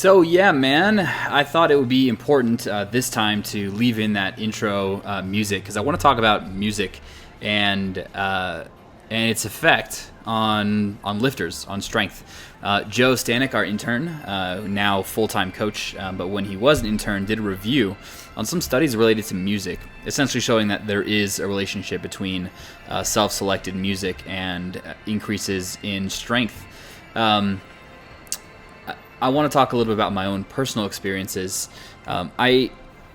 So yeah, man, I thought it would be important this time to leave in that intro music because I want to talk about music and its effect on lifters, on strength. Joe Stanek, our intern, now full-time coach, but when he was an intern, did a review on some studies related to music, essentially showing that there is a relationship between self-selected music and increases in strength. I want to talk a little bit about my own personal experiences.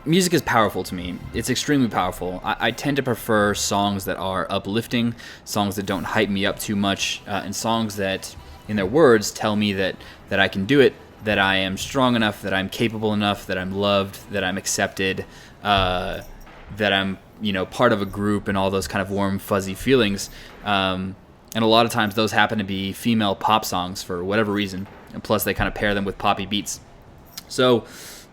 Music is powerful to me. It's extremely powerful. I tend to prefer songs that are uplifting, songs that don't hype me up too much, and songs that, in their words, tell me that I can do it, that I am strong enough, that I'm capable enough, that I'm loved, that I'm accepted, that I'm part of a group, and all those kind of warm, fuzzy feelings. And a lot of times those happen to be female pop songs for whatever reason. And plus, they kind of pair them with poppy beats. So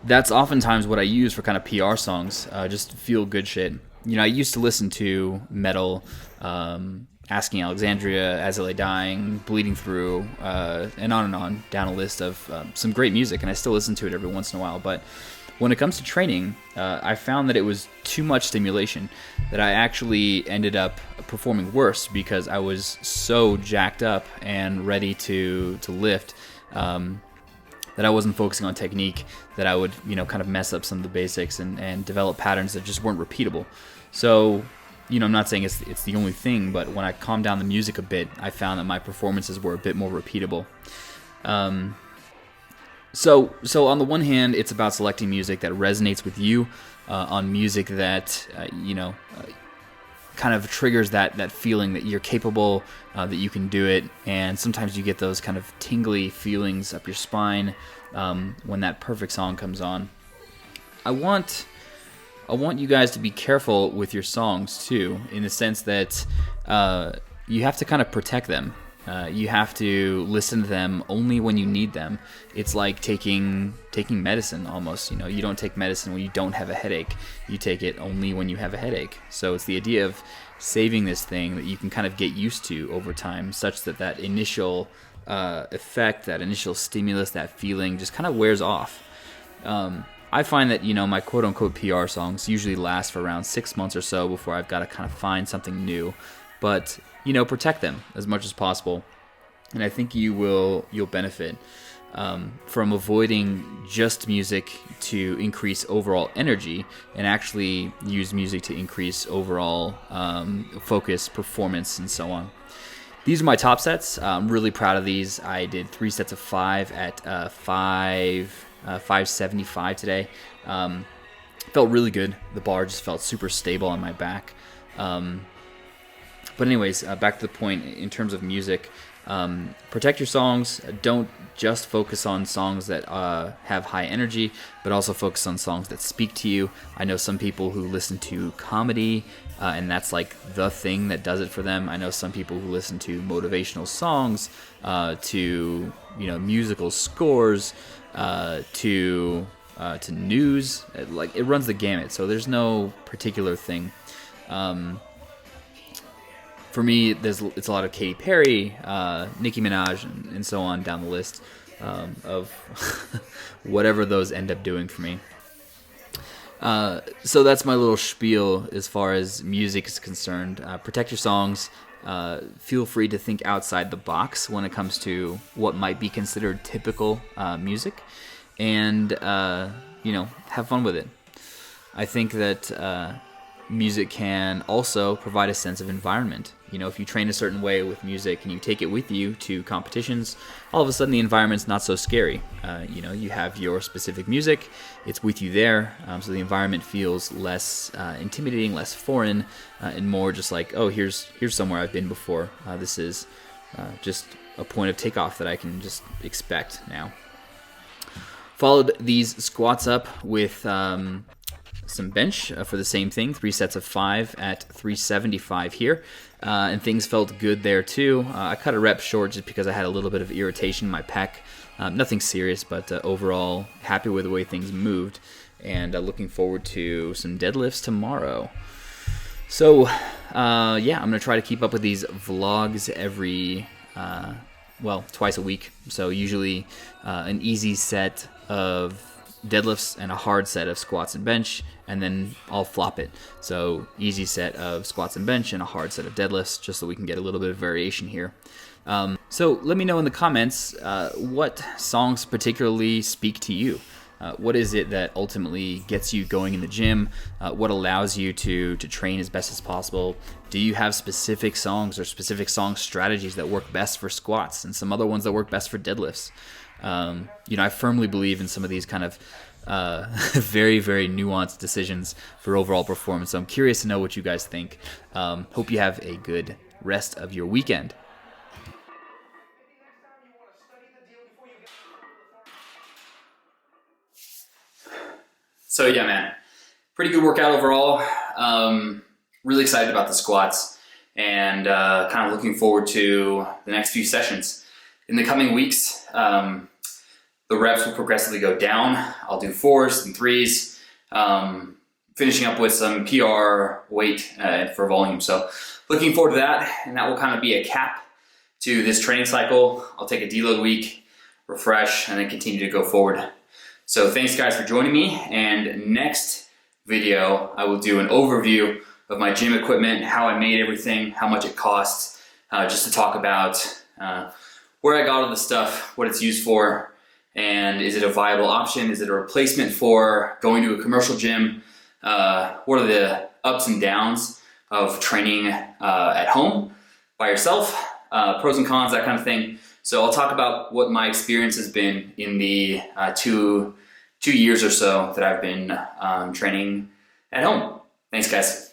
that's oftentimes what I use for kind of PR songs, just feel good shit. I used to listen to metal, Asking Alexandria, As I Lay Dying, Bleeding Through, and on, down a list of some great music, and I still listen to it every once in a while. But when it comes to training, I found that it was too much stimulation, that I actually ended up performing worse because I was so jacked up and ready to lift. That I wasn't focusing on technique, that I would, kind of mess up some of the basics and develop patterns that just weren't repeatable. So, I'm not saying it's the only thing, but when I calmed down the music a bit, I found that my performances were a bit more repeatable. So on the one hand, it's about selecting music that resonates with you, on music that, kind of triggers that feeling that you're capable, that you can do it, and sometimes you get those kind of tingly feelings up your spine when that perfect song comes on. I want you guys to be careful with your songs too, in the sense that you have to kind of protect them. You have to listen to them only when you need them. It's like taking medicine almost. You don't take medicine when you don't have a headache. You take it only when you have a headache. So it's the idea of saving this thing that you can kind of get used to over time, such that initial effect, that initial stimulus, that feeling just kind of wears off. I find that, my quote-unquote PR songs usually last for around 6 months or so before I've got to kind of find something new. But protect them as much as possible, and I think you'll benefit from avoiding just music to increase overall energy, and actually use music to increase overall focus, performance, and so on. These are my top sets. I'm really proud of these. I did 3 sets of 5 at 575 today. Felt really good. The bar just felt super stable on my back. But anyways, back to the point in terms of music. Protect your songs. Don't just focus on songs that have high energy, but also focus on songs that speak to you. I know some people who listen to comedy, and that's like the thing that does it for them. I know some people who listen to motivational songs, to musical scores, to news. Like, it runs the gamut. So there's no particular thing. For me, it's a lot of Katy Perry, Nicki Minaj, and so on down the list of whatever those end up doing for me. So that's my little spiel as far as music is concerned. Protect your songs. Feel free to think outside the box when it comes to what might be considered typical music, and have fun with it. I think that music can also provide a sense of environment. If you train a certain way with music and you take it with you to competitions, all of a sudden the environment's not so scary. You have your specific music, it's with you there, so the environment feels less intimidating, less foreign, and more just like, oh, here's somewhere I've been before. This is just a point of takeoff that I can just expect now. Followed these squats up with some bench for the same thing, 3 sets of 5 at 375 here, and things felt good there too. I cut a rep short just because I had a little bit of irritation in my pec. Nothing serious, but overall happy with the way things moved, and looking forward to some deadlifts tomorrow. So I'm gonna try to keep up with these vlogs every twice a week. So usually an easy set of deadlifts and a hard set of squats and bench, and then I'll flop it. So easy set of squats and bench and a hard set of deadlifts, just so we can get a little bit of variation here. So let me know in the comments what songs particularly speak to you. What is it that ultimately gets you going in the gym? What allows you to train as best as possible? Do you have specific songs or specific song strategies that work best for squats and some other ones that work best for deadlifts? I firmly believe in some of these kind of very, very nuanced decisions for overall performance. So I'm curious to know what you guys think. Hope you have a good rest of your weekend. So yeah, man, pretty good workout overall. Really excited about the squats and kind of looking forward to the next few sessions. In the coming weeks, the reps will progressively go down. I'll do 4s and 3s, finishing up with some PR weight for volume. So looking forward to that, and that will kind of be a cap to this training cycle. I'll take a deload week, refresh, and then continue to go forward. So thanks guys for joining me, and next video I will do an overview of my gym equipment, how I made everything, how much it costs, just to talk about where I got all the stuff, what it's used for, and is it a viable option? Is it a replacement for going to a commercial gym? What are the ups and downs of training at home by yourself? Pros and cons, that kind of thing. So I'll talk about what my experience has been in the 2 years or so that I've been training at home. Thanks, guys.